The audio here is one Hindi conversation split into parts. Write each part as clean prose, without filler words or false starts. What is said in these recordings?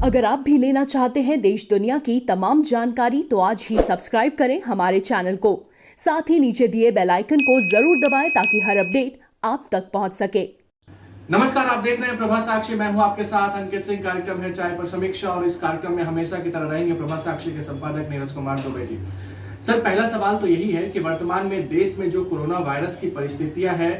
अगर आप भी लेना चाहते हैं देश दुनिया की तमाम जानकारी तो आज ही सब्सक्राइब करें हमारे चैनल को। साथ ही नीचे दिए बेल आइकन को जरूर दबाएं ताकि हर अपडेट आप तक पहुंच सके। नमस्कार, आप देख रहे हैं प्रभा साक्षी। मैं हूं आपके साथ अंकित सिंह। कार्यक्रम है चाय पर समीक्षा और इस कार्यक्रम में हमेशा की तरह रहेंगे प्रभा साक्षी के संपादक नीरज कुमार दुबे जी। सर, पहला सवाल तो यही है कि वर्तमान में देश में जो कोरोना वायरस की परिस्थितियां हैं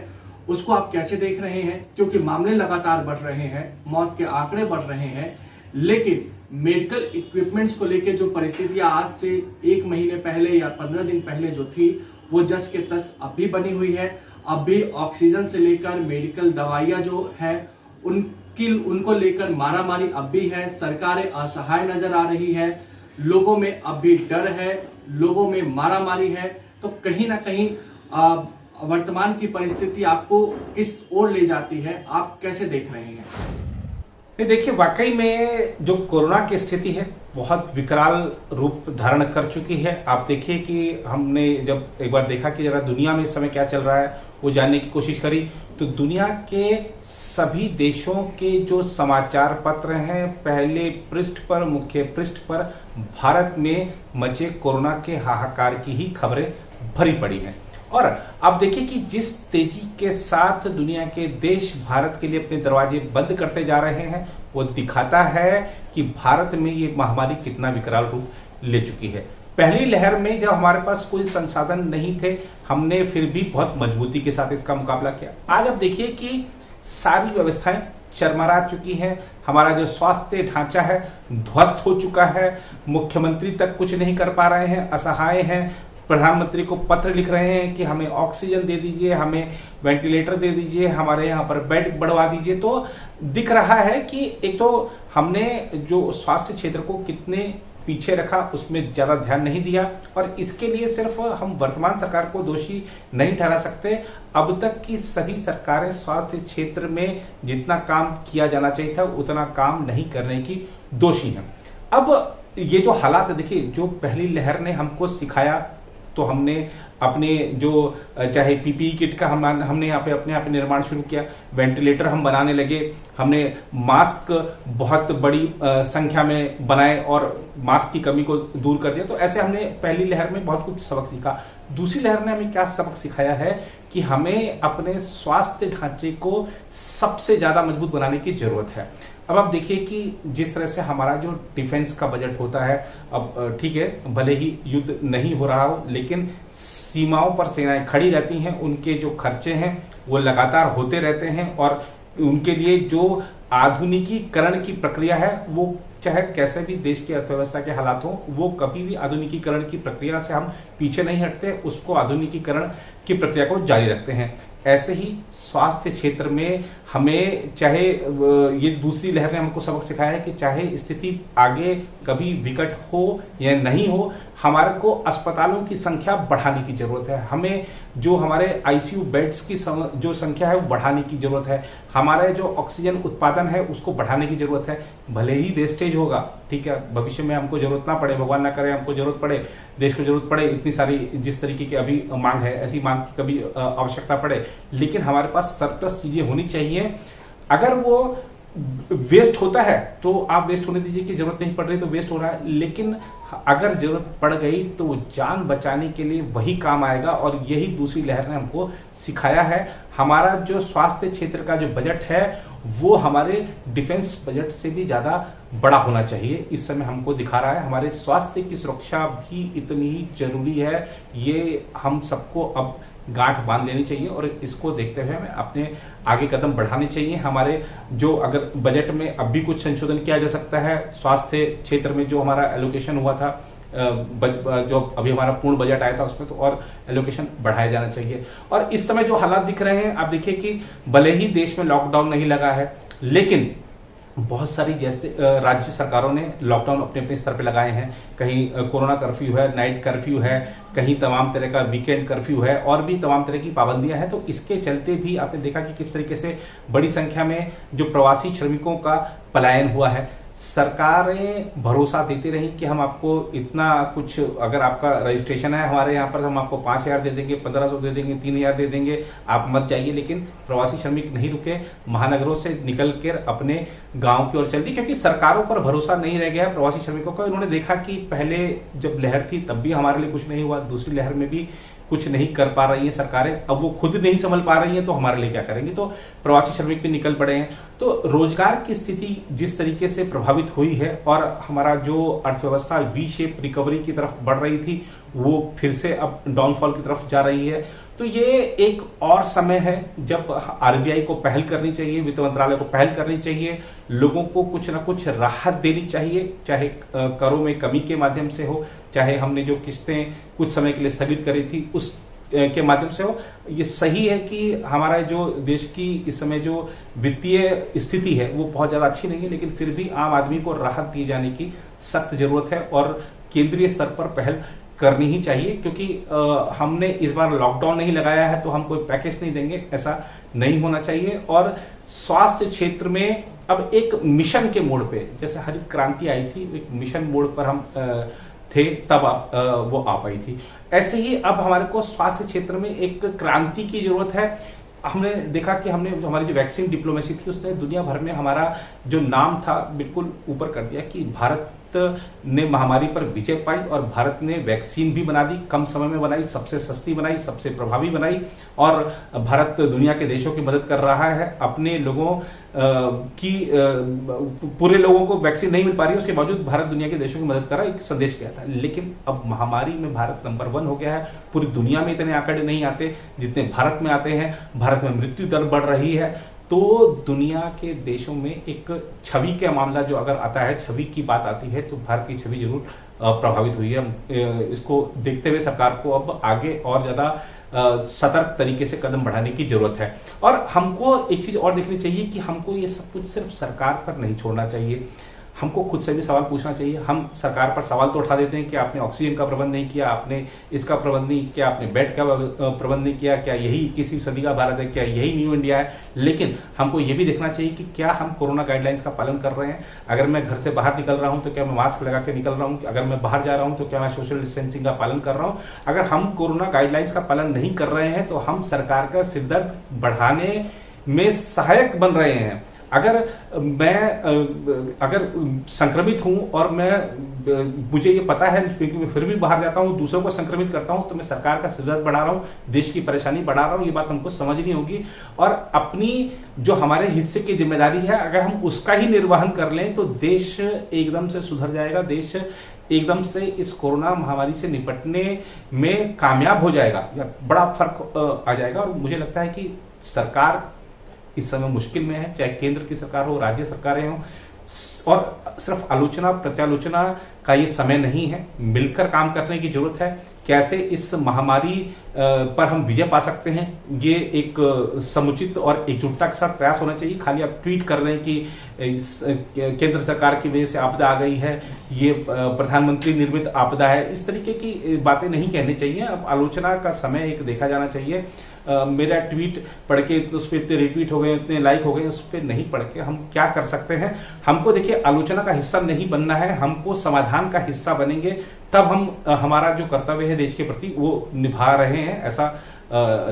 उसको आप कैसे देख रहे हैं, क्योंकि मामले लगातार बढ़ रहे हैं, मौत के आंकड़े बढ़ रहे हैं, लेकिन मेडिकल इक्विपमेंट्स को लेकर जो परिस्थितियां आज से 1 महीने पहले या 15 दिन पहले जो थी वो जस के तस अब भी बनी हुई है। अब भी ऑक्सीजन से लेकर मेडिकल दवाइयां जो है उनको लेकर मारामारी अब भी है। सरकारें असहाय नजर आ रही है, लोगों में अब भी डर है, लोगों में मारामारी है। तो कहीं ना कहीं वर्तमान की परिस्थिति आपको किस ओर ले जाती है, आप कैसे देख रहे हैं? देखिए, वाकई में जो कोरोना की स्थिति है बहुत विकराल रूप धारण कर चुकी है। आप देखिए कि हमने जब एक बार देखा कि जरा दुनिया में इस समय क्या चल रहा है वो जानने की कोशिश करी, तो दुनिया के सभी देशों के जो समाचार पत्र हैं पहले पृष्ठ पर, मुख्य पृष्ठ पर भारत में मचे कोरोना के हाहाकार की ही खबरें भरी पड़ी हैं। और अब देखिए कि जिस तेजी के साथ दुनिया के देश भारत के लिए अपने दरवाजे बंद करते जा रहे हैं वो दिखाता है कि भारत में ये महामारी कितना विकराल रूप ले चुकी है। पहली लहर में जब हमारे पास कोई संसाधन नहीं थे, हमने फिर भी बहुत मजबूती के साथ इसका मुकाबला किया। आज अब देखिए कि सारी व्यवस्थाएं चरमरा चुकी हैं, हमारा जो स्वास्थ्य ढांचा है ध्वस्त हो चुका है, मुख्यमंत्री तक कुछ नहीं कर पा रहे हैं, असहाय हैं, प्रधानमंत्री को पत्र लिख रहे हैं कि हमें ऑक्सीजन दे दीजिए, हमें वेंटिलेटर दे दीजिए, हमारे यहाँ पर बेड बढ़वा दीजिए। तो दिख रहा है कि एक तो हमने जो स्वास्थ्य क्षेत्र को कितने पीछे रखा उसमें ज्यादा ध्यान नहीं दिया, और इसके लिए सिर्फ हम वर्तमान सरकार को दोषी नहीं ठहरा सकते। अब तक की सभी सरकारें स्वास्थ्य क्षेत्र में जितना काम किया जाना चाहिए था उतना काम नहीं करने की दोषी हैं। अब ये जो हालात है, देखिए, जो पहली लहर ने हमको सिखाया, तो हमने अपने जो चाहे पीपीई किट का हमने यहाँ पे अपने आप निर्माण शुरू किया, वेंटिलेटर हम बनाने लगे, हमने मास्क बहुत बड़ी संख्या में बनाए और मास्क की कमी को दूर कर दिया। तो ऐसे हमने पहली लहर में बहुत कुछ सबक सीखा। दूसरी लहर ने हमें क्या सबक सिखाया है कि हमें अपने स्वास्थ्य ढांचे को सबसे ज्यादा मजबूत बनाने की जरूरत है। अब आप देखिए कि जिस तरह से हमारा जो डिफेंस का बजट होता है, अब ठीक है, भले ही युद्ध नहीं हो रहा हो लेकिन सीमाओं पर सेनाएं खड़ी रहती हैं, उनके जो खर्चे हैं वो लगातार होते रहते हैं, और उनके लिए जो आधुनिकीकरण की प्रक्रिया है वो चाहे कैसे भी देश की अर्थव्यवस्था के हालात हो, वो कभी भी आधुनिकीकरण की प्रक्रिया से हम पीछे नहीं हटते, उसको आधुनिकीकरण की प्रक्रिया को जारी रखते हैं। ऐसे ही स्वास्थ्य क्षेत्र में हमें, चाहे ये दूसरी लहर ने हमको सबक सिखाया है कि चाहे स्थिति आगे कभी विकट हो या नहीं हो, हमारे को अस्पतालों की संख्या बढ़ाने की जरूरत है। हमें जो हमारे आईसीयू बेड्स की जो संख्या है वो बढ़ाने की जरूरत है। हमारे जो ऑक्सीजन उत्पादन है उसको बढ़ाने की जरूरत है। भले ही वेस्टेज होगा, ठीक है, भविष्य में हमको जरूरत ना पड़े, भगवान ना करे हमको जरूरत पड़े, देश को जरूरत पड़े, इतनी सारी जिस तरीके की अभी मांग है ऐसी मांग की कभी आवश्यकता पड़े, लेकिन हमारे पास सरप्लस चीजें होनी चाहिए। अगर वो वेस्ट होता है तो आप वेस्ट होने दीजिए कि जरूरत नहीं पड़ रही तो वेस्ट हो रहा है, लेकिन अगर जरूरत पड़ गई तो वो जान बचाने के लिए वही काम आएगा। और यही दूसरी लहर ने हमको सिखाया है। हमारा जो स्वास्थ्य क्षेत्र का जो बजट है वो हमारे डिफेंस बजट से भी ज्यादा बड़ा होना चाहिए। इस समय हमको दिखा रहा है हमारे स्वास्थ्य की सुरक्षा भी इतनी ही जरूरी है, ये हम सबको अब गांठ बांध लेनी चाहिए और इसको देखते हुए हमें अपने आगे कदम बढ़ाने चाहिए। हमारे जो अगर बजट में अब भी कुछ संशोधन किया जा सकता है, स्वास्थ्य क्षेत्र में जो हमारा एलोकेशन हुआ था, जो अभी हमारा पूर्ण बजट आया था उसमें तो और एलोकेशन बढ़ाया जाना चाहिए। और इस समय जो हालात दिख रहे हैं, आप देखिए कि भले ही देश में लॉकडाउन नहीं लगा है, लेकिन बहुत सारी जैसे राज्य सरकारों ने लॉकडाउन अपने अपने स्तर पे लगाए हैं। कहीं कोरोना कर्फ्यू है, नाइट कर्फ्यू है, कहीं तमाम तरह का वीकेंड कर्फ्यू है, और भी तमाम तरह की पाबंदियां हैं। तो इसके चलते भी आपने देखा कि किस तरीके से बड़ी संख्या में जो प्रवासी श्रमिकों का पलायन हुआ है। सरकारें भरोसा देती रही कि हम आपको इतना कुछ, अगर आपका रजिस्ट्रेशन है हमारे यहाँ पर, हम आपको 5,000 दे देंगे, 1,500 दे देंगे, 3,000 दे देंगे, आप मत जाइए। लेकिन प्रवासी श्रमिक नहीं रुके, महानगरों से निकल कर अपने गांव की ओर चल दी, क्योंकि सरकारों पर भरोसा नहीं रह गया प्रवासी श्रमिकों का। उन्होंने देखा कि पहले जब लहर थी तब भी हमारे लिए कुछ नहीं हुआ, दूसरी लहर में भी कुछ नहीं कर पा रही है सरकारें, अब वो खुद नहीं संभल पा रही हैं तो हमारे लिए क्या करेंगे। तो प्रवासी श्रमिक भी निकल पड़े हैं। तो रोजगार की स्थिति जिस तरीके से प्रभावित हुई है और हमारा जो अर्थव्यवस्था वी शेप रिकवरी की तरफ बढ़ रही थी वो फिर से अब डाउनफॉल की तरफ जा रही है। तो ये एक और समय है जब आरबीआई को पहल करनी चाहिए, वित्त मंत्रालय को पहल करनी चाहिए, लोगों को कुछ ना कुछ राहत देनी चाहिए, चाहे करों में कमी के माध्यम से हो, चाहे हमने जो किस्तें कुछ समय के लिए स्थगित करी थी उस के माध्यम से हो। ये सही है कि हमारा जो देश की इस समय जो वित्तीय स्थिति है वो बहुत ज्यादा अच्छी नहीं है, लेकिन फिर भी आम आदमी को राहत दिए जाने की सख्त जरूरत है और केंद्रीय स्तर पर पहल करनी ही चाहिए। क्योंकि हमने इस बार लॉकडाउन नहीं लगाया है तो हम कोई पैकेज नहीं देंगे, ऐसा नहीं होना चाहिए। और स्वास्थ्य क्षेत्र में अब एक मिशन के मोड पे, जैसे हरित क्रांति आई थी, एक मिशन मोड पर हम थे तब वो आ पाई थी, ऐसे ही अब हमारे को स्वास्थ्य क्षेत्र में एक क्रांति की जरूरत है। हमने देखा कि हमने हमारी जो वैक्सीन डिप्लोमेसी थी उसने दुनिया भर में हमारा जो नाम था बिल्कुल ऊपर कर दिया कि भारत ने महामारी पर विजय पाई और भारत ने वैक्सीन भी बना दी, कम समय में बनाई, सबसे सस्ती बनाई, सबसे प्रभावी बनाई। और भारत दुनिया के देशों की मदद कर रहा है। अपने लोगों की पूरे लोगों को वैक्सीन नहीं मिल पा रही है, उसके बावजूद भारत दुनिया के देशों की मदद कर रहा है, एक संदेश गया था। लेकिन अब महामारी में भारत नंबर 1 हो गया है। पूरी दुनिया में इतने आंकड़े नहीं आते जितने भारत में आते हैं। भारत में मृत्यु दर बढ़ रही है। तो दुनिया के देशों में एक छवि का मामला जो अगर आता है, छवि की बात आती है, तो भारत की छवि जरूर प्रभावित हुई है। इसको देखते हुए सरकार को अब आगे और ज्यादा सतर्क तरीके से कदम बढ़ाने की जरूरत है। और हमको एक चीज और देखनी चाहिए कि हमको ये सब कुछ सिर्फ सरकार पर नहीं छोड़ना चाहिए, हमको खुद से भी सवाल पूछना चाहिए। हम सरकार पर सवाल तो उठा देते हैं कि आपने ऑक्सीजन का प्रबंध नहीं किया, आपने इसका प्रबंध नहीं किया, आपने बेड का प्रबंध नहीं किया, क्या यही 21वीं सदी का भारत है, क्या यही न्यू इंडिया है। लेकिन हमको ये भी देखना चाहिए कि क्या हम कोरोना गाइडलाइंस का पालन कर रहे हैं। अगर मैं घर से बाहर निकल रहा हूं तो क्या मैं मास्क लगा के निकल रहा हूं, अगर मैं बाहर जा रहा हूं तो क्या मैं सोशल डिस्टेंसिंग का पालन कर रहा हूं। अगर हम कोरोना गाइडलाइंस का पालन नहीं कर रहे हैं तो हम सरकार का सिरदर्द बढ़ाने में सहायक बन रहे हैं। अगर संक्रमित हूं और मुझे ये पता है फिर भी बाहर जाता हूं, दूसरों को संक्रमित करता हूं, तो मैं सरकार का सिरदर्द बढ़ा रहा हूं, देश की परेशानी बढ़ा रहा हूं। ये बात हमको समझनी होगी और अपनी जो हमारे हिस्से की जिम्मेदारी है अगर हम उसका ही निर्वहन कर लें तो देश एकदम से सुधर जाएगा, देश एकदम से इस कोरोना महामारी से निपटने में कामयाब हो जाएगा या बड़ा फर्क आ जाएगा। और मुझे लगता है कि सरकार इस समय मुश्किल में है, चाहे केंद्र की सरकार हो, राज्य सरकारें हो, और सिर्फ आलोचना प्रत्यालोचना का ये समय नहीं है। मिलकर काम करने की जरूरत है। कैसे इस महामारी पर हम विजय पा सकते हैं, ये एक समुचित और एकजुटता के साथ प्रयास होना चाहिए। खाली आप ट्वीट कर रहे हैं कि केंद्र सरकार की वजह से आपदा आ गई है, ये प्रधानमंत्री निर्मित आपदा है, इस तरीके की बातें नहीं कहनी चाहिए। अब आलोचना का समय एक देखा जाना चाहिए। मेरा ट्वीट पढ़ के उस पर इतने रिट्वीट हो गए, इतने लाइक हो गए, उस पर नहीं पढ़ के हम क्या कर सकते हैं। हमको देखिए आलोचना का हिस्सा नहीं बनना है, हमको समाधान का हिस्सा बनेंगे तब हम हमारा जो कर्तव्य है देश के प्रति वो निभा रहे हैं ऐसा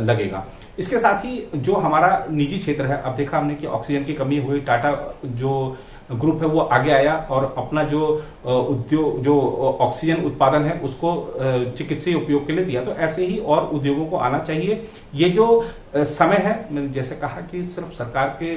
लगेगा। इसके साथ ही जो हमारा निजी क्षेत्र है, अब देखा हमने कि ऑक्सीजन की कमी हुई, टाटा जो ग्रुप है वो आगे आया और अपना जो उद्योग जो ऑक्सीजन उत्पादन है उसको चिकित्सीय उपयोग के लिए दिया। तो ऐसे ही और उद्योगों को आना चाहिए। ये जो समय है, मैंने जैसे कहा कि सिर्फ सरकार के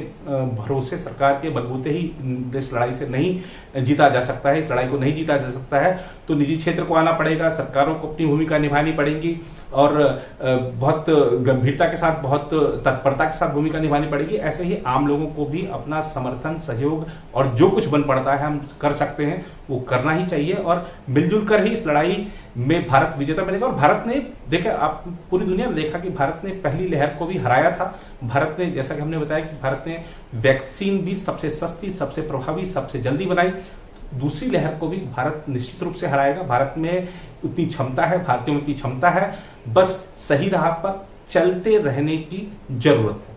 भरोसे, सरकार के बलबूते ही इस लड़ाई से नहीं जीता जा सकता है, इस लड़ाई को नहीं जीता जा सकता है। तो निजी क्षेत्र को आना पड़ेगा, सरकारों को अपनी भूमिका निभानी पड़ेगी और बहुत गंभीरता के साथ, बहुत तत्परता के साथ भूमिका निभानी पड़ेगी। ऐसे ही आम लोगों को भी अपना समर्थन, सहयोग और जो कुछ बन पड़ता है हम कर सकते हैं वो करना ही चाहिए और मिलजुल कर ही इस लड़ाई में भारत विजेता बनेगा। और भारत ने देखा, आप पूरी दुनिया में देखा कि भारत ने पहली लहर को भी हराया था। भारत ने, जैसा कि हमने बताया कि भारत ने वैक्सीन भी सबसे सस्ती, सबसे प्रभावी, सबसे जल्दी बनाई। दूसरी लहर को भी भारत निश्चित रूप से हराएगा। भारत में उतनी क्षमता है, भारतीयों में उतनी क्षमता है, बस सही राह पर चलते रहने की जरूरत है।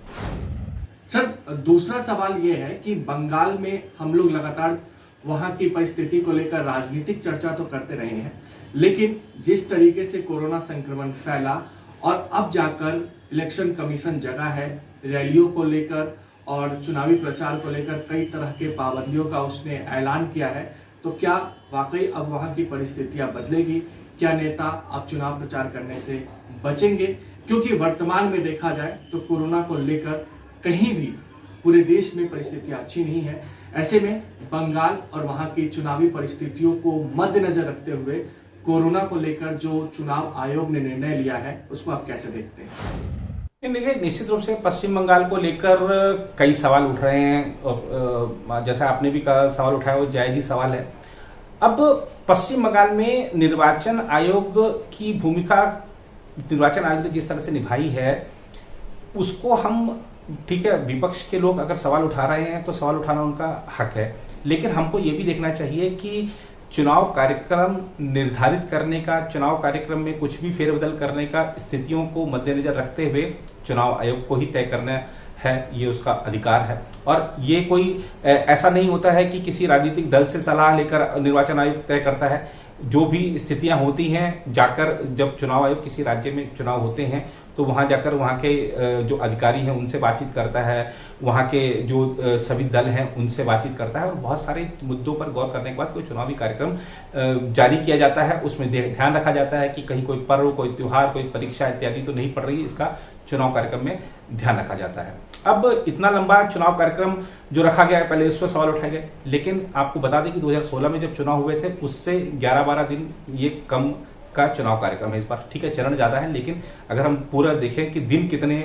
सर, दूसरा सवाल यह है कि बंगाल में हम लोग लगातार वहां की परिस्थिति को लेकर राजनीतिक चर्चा तो करते रहे हैं, लेकिन जिस तरीके से कोरोना संक्रमण फैला और अब जाकर इलेक्शन कमीशन जगा है, रैलियों को लेकर और चुनावी प्रचार को लेकर कई तरह के पाबंदियों का उसने ऐलान किया है, तो क्या वाकई अब वहां की परिस्थितियां बदलेगी? क्या नेता अब चुनाव प्रचार करने से बचेंगे? क्योंकि वर्तमान में देखा जाए तो कोरोना को लेकर कहीं भी पूरे देश में परिस्थितियां अच्छी नहीं है। ऐसे में बंगाल और वहां की चुनावी परिस्थितियों को मद्देनजर रखते हुए कोरोना को लेकर जो चुनाव आयोग ने निर्णय लिया है, उसको आप कैसे देखते हैं? देखिए, निश्चित रूप से पश्चिम बंगाल को लेकर कई सवाल उठ रहे हैं और जैसा आपने भी कहा सवाल उठाया वो जायज सवाल है। अब पश्चिम बंगाल में निर्वाचन आयोग की भूमिका निर्वाचन आयोग ने जिस तरह से निभाई है उसको हम, ठीक है, विपक्ष के लोग अगर सवाल उठा रहे हैं तो सवाल उठाना उनका हक है, लेकिन हमको ये भी देखना चाहिए कि चुनाव कार्यक्रम निर्धारित करने का, चुनाव कार्यक्रम में कुछ भी फेरबदल करने का स्थितियों को मद्देनजर रखते हुए चुनाव आयोग को ही तय करना है, ये उसका अधिकार है। और ये कोई ऐसा नहीं होता है कि किसी राजनीतिक दल से सलाह लेकर निर्वाचन आयोग तय करता है। जो भी स्थितियां होती हैं, जाकर जब चुनाव आयोग किसी राज्य में चुनाव होते हैं तो वहां जाकर वहां के जो अधिकारी हैं उनसे बातचीत करता है, वहां के जो सभी दल हैं उनसे बातचीत करता है और बहुत सारे मुद्दों पर गौर करने के बाद कोई चुनावी कार्यक्रम जारी किया जाता है। उसमें ध्यान रखा जाता है कि कहीं कोई पर्व, कोई त्योहार, कोई परीक्षा इत्यादि तो नहीं पड़ रही है, इसका चुनाव कार्यक्रम में ध्यान रखा जाता है। अब इतना लंबा चुनाव कार्यक्रम जो रखा गया है, पहले इस पर सवाल उठाए गए, लेकिन आपको बता दें कि 2016 में जब चुनाव हुए थे उससे 11-12 दिन ये कम का चुनाव कार्यक्रम है इस बार। ठीक है, चरण ज्यादा है, लेकिन अगर हम पूरा देखें कि दिन कितने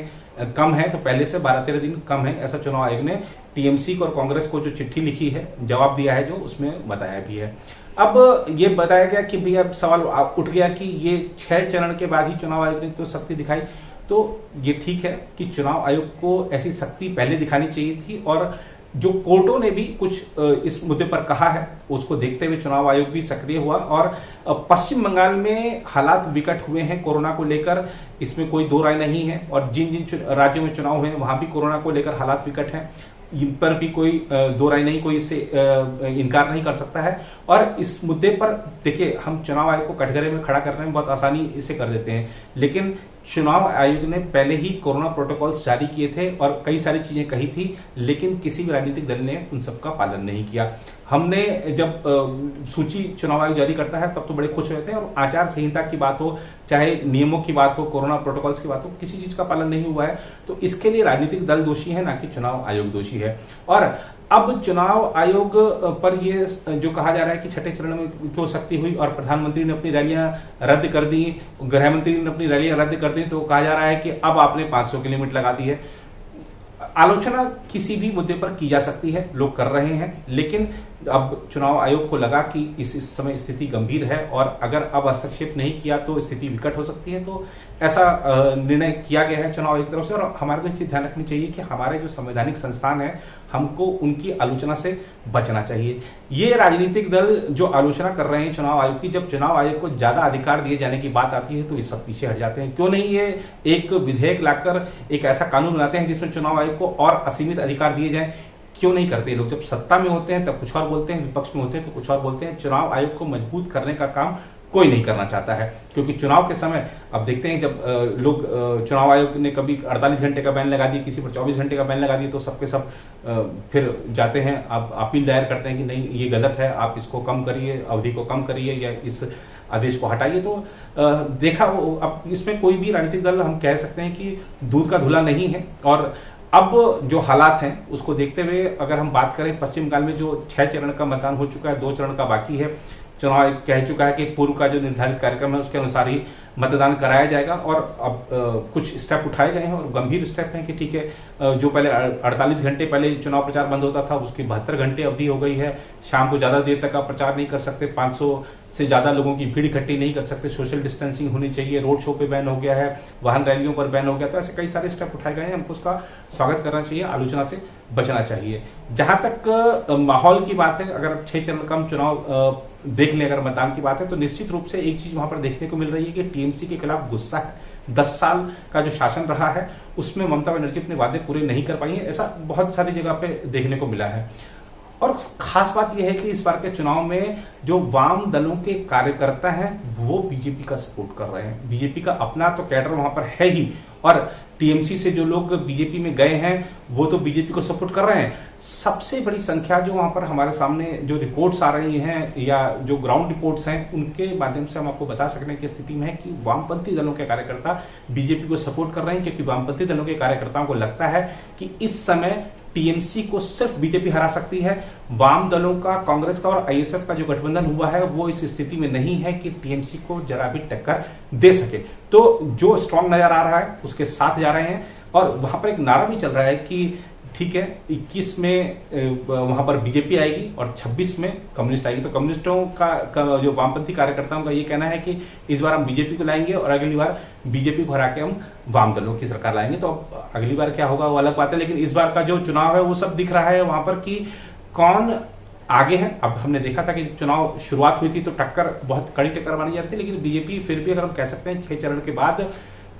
कम है तो पहले से 12-13 दिन कम है, ऐसा चुनाव आयोग ने टीएमसी और कांग्रेस को जो चिट्ठी लिखी है, जवाब दिया है जो, उसमें बताया भी है। अब ये बताया गया कि भैया सवाल उठ गया कि ये 6 चरण के बाद ही चुनाव आयोग ने क्यों सख्ती दिखाई। तो ये ठीक है कि चुनाव आयोग को ऐसी सख्ती पहले दिखानी चाहिए थी और जो कोर्टों ने भी कुछ इस मुद्दे पर कहा है उसको देखते हुए चुनाव आयोग भी सक्रिय हुआ और पश्चिम बंगाल में हालात विकट हुए हैं कोरोना को लेकर, इसमें कोई दो राय नहीं है। और जिन जिन राज्यों में चुनाव हुए हैं वहां भी कोरोना को लेकर हालात विकट हैं, इन पर भी कोई दो राय नहीं, कोई इससे इनकार नहीं कर सकता है। और इस मुद्दे पर देखिए, हम चुनाव आयोग को कटघरे में खड़ा करने में बहुत आसानी इसे कर देते हैं, लेकिन चुनाव आयोग ने पहले ही कोरोना प्रोटोकॉल्स जारी किए थे और कई सारी चीजें कही थी, लेकिन किसी भी राजनीतिक दल ने उन सबका पालन नहीं किया। हमने जब सूची चुनाव आयोग जारी करता है तब तो बड़े खुश होते हैं, और आचार संहिता की बात हो, चाहे नियमों की बात हो, कोरोना प्रोटोकॉल्स की बात हो, किसी चीज का पालन नहीं हुआ है तो इसके लिए राजनीतिक दल दोषी है, ना कि चुनाव आयोग दोषी है। और अब चुनाव आयोग पर ये जो कहा जा रहा है कि छठे चरण में क्यों सख्ती हुई और प्रधानमंत्री ने अपनी रैलियां रद्द कर दी, गृह मंत्री ने अपनी रैलियां रद्द कर दी, तो कहा जा रहा है कि अब आपने 500 की लिमिट लगा दी है। आलोचना किसी भी मुद्दे पर की जा सकती है, लोग कर रहे हैं, लेकिन अब चुनाव आयोग को लगा कि इस समय स्थिति गंभीर है और अगर अब हस्तक्षेप नहीं किया तो स्थिति विकट हो सकती है, तो ऐसा निर्णय किया गया है चुनाव आयोग की तरफ से। और हमारे को चीज ध्यान रखनी चाहिए कि हमारे जो संवैधानिक संस्थान है, हमको उनकी आलोचना से बचना चाहिए। ये राजनीतिक दल जो आलोचना कर रहे हैं चुनाव आयोग की, जब चुनाव आयोग को ज्यादा अधिकार दिए जाने की बात आती है तो ये सब पीछे हट जाते हैं। क्यों नहीं ये एक विधेयक लाकर एक ऐसा कानून बनाते हैं जिसमें चुनाव आयोग को और असीमित अधिकार दिए जाए? क्यों नहीं करते लोग? जब सत्ता में होते हैं तब कुछ और बोलते हैं, विपक्ष में होते हैं तो कुछ और बोलते हैं। चुनाव आयोग को मजबूत करने का काम कोई नहीं करना चाहता है, क्योंकि चुनाव के समय अब देखते हैं जब लोग चुनाव आयोग ने कभी 48 घंटे का बैन लगा दिया, किसी पर 24 घंटे का बैन लगा दिया, तो सबके सब फिर जाते हैं, आप अपील दायर करते हैं कि नहीं ये गलत है, आप इसको कम करिए, अवधि को कम करिए या इस आदेश को हटाइए। तो देखा, अब इसमें कोई भी राजनीतिक दल हम कह सकते हैं कि दूध का धुला नहीं है। और अब जो हालात हैं उसको देखते हुए अगर हम बात करें, पश्चिम बंगाल में जो 6 चरण का मतदान हो चुका है, 2 चरण का बाकी है। चुनाव आयोग कह चुका है कि पूर्व का जो निर्धारित कार्यक्रम है उसके अनुसार ही मतदान कराया जाएगा। और अब कुछ स्टेप उठाए गए हैं और गंभीर स्टेप हैं कि ठीक है, जो पहले 48 घंटे पहले चुनाव प्रचार बंद होता था उसकी 72 घंटे अवधि हो गई है। शाम को ज्यादा देर तक आप प्रचार नहीं कर सकते, 500 से ज्यादा लोगों की भीड़ इकट्ठी नहीं कर सकते, सोशल डिस्टेंसिंग होनी चाहिए, रोड शो पे बैन हो गया है, वाहन रैलियों पर बैन हो गया। तो ऐसे कई सारे स्टेप उठाए गए हैं, हमको उसका स्वागत करना चाहिए, आलोचना से बचना चाहिए। जहां तक माहौल की बात है, अगर 6 चरण का चुनाव देख ले, अगर मतदान की बात है, तो निश्चित रूप से एक चीज वहां पर देखने को मिल रही है कि टीएमसी के खिलाफ गुस्सा है। 10 साल का जो शासन रहा है उसमें ममता बनर्जी अपने वादे पूरे नहीं कर पाई है, ऐसा बहुत सारी जगह पे देखने को मिला है। और खास बात यह है कि इस बार के चुनाव में जो वाम दलों के कार्यकर्ता हैं वो बीजेपी का सपोर्ट कर रहे हैं। बीजेपी का अपना तो कैडर वहां पर है ही, और टीएमसी से जो लोग बीजेपी में गए हैं वो तो बीजेपी को सपोर्ट कर रहे हैं। सबसे बड़ी संख्या जो वहां पर हमारे सामने जो रिपोर्ट्स आ रही हैं या जो ग्राउंड रिपोर्ट्स हैं उनके माध्यम से हम आपको बता सकने की स्थिति में है कि वामपंथी दलों के कार्यकर्ता बीजेपी को सपोर्ट कर रहे हैं, क्योंकि वामपंथी दलों के कार्यकर्ताओं को लगता है कि इस समय टीएमसी को सिर्फ बीजेपी हरा सकती है। वाम दलों का, कांग्रेस का और आईएसएफ का जो गठबंधन हुआ है वो इस स्थिति में नहीं है कि टीएमसी को जरा भी टक्कर दे सके। तो जो स्ट्रांग नजर आ रहा है उसके साथ जा रहे हैं, और वहां पर एक नारा भी चल रहा है कि ठीक है 21 में वहां पर बीजेपी आएगी और 26 में कम्युनिस्ट आएगी। तो कम्युनिस्टों का जो वामपंथी कार्यकर्ताओं का ये कहना है कि इस बार हम बीजेपी को लाएंगे और अगली बार बीजेपी को हरा के हम वाम दलों की सरकार लाएंगे। तो अब अगली बार क्या होगा वो अलग बात है, लेकिन इस बार का जो चुनाव है वो सब दिख रहा है वहां पर कि कौन आगे है। अब हमने देखा था कि चुनाव शुरुआत हुई थी तो बहुत कड़ी टक्कर मानी जा रही थी, लेकिन बीजेपी फिर भी अगर हम कह सकते हैं 6 चरण के बाद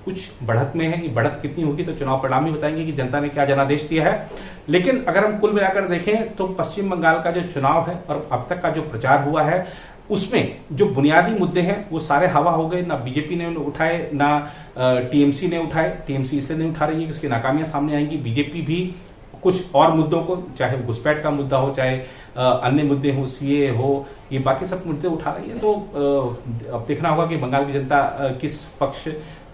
कुछ बढ़त में है। ये बढ़त कितनी होगी तो चुनाव परिणाम ही बताएंगे कि जनता ने क्या जनादेश दिया है। लेकिन अगर हम कुल मिलाकर देखें तो पश्चिम बंगाल का जो चुनाव है और अब तक का जो प्रचार हुआ है उसमें जो बुनियादी मुद्दे हैं वो सारे हवा हो गए। ना बीजेपी ने उठाए, ना टीएमसी ने उठाए। टीएमसी इसलिए नहीं उठा रही है कि उसकी नाकामियां सामने आएंगी। बीजेपी भी कुछ और मुद्दों को, चाहे घुसपैठ का मुद्दा हो, चाहे अन्य मुद्दे हो, सीए हो, ये बाकी सब मुद्दे उठा रही है। तो अब देखना होगा कि बंगाल की जनता किस पक्ष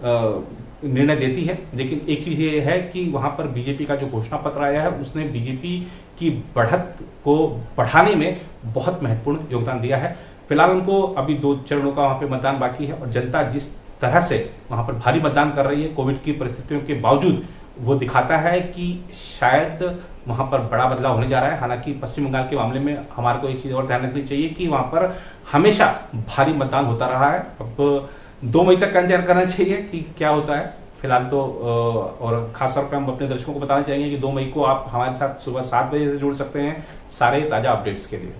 निर्णय देती है। लेकिन एक चीज ये है कि वहां पर बीजेपी का जो घोषणा पत्र आया है उसने बीजेपी की बढ़त को बढ़ाने में बहुत महत्वपूर्ण योगदान दिया है। फिलहाल उनको अभी 2 चरणों का वहां पे मतदान बाकी है, और जनता जिस तरह से वहां पर भारी मतदान कर रही है कोविड की परिस्थितियों के बावजूद, वो दिखाता है कि शायद वहां पर बड़ा बदलाव होने जा रहा है। हालांकि पश्चिम बंगाल के मामले में हमारे को एक चीज और ध्यान रखनी चाहिए कि वहां पर हमेशा भारी मतदान होता रहा है। अब 2 मई तक का इंतजार करना चाहिए कि क्या होता है। फिलहाल तो और खासतौर पर हम अपने दर्शकों को बताना चाहेंगे कि 2 मई को आप हमारे साथ सुबह 7 बजे से जुड़ सकते हैं सारे ताजा अपडेट्स के लिए।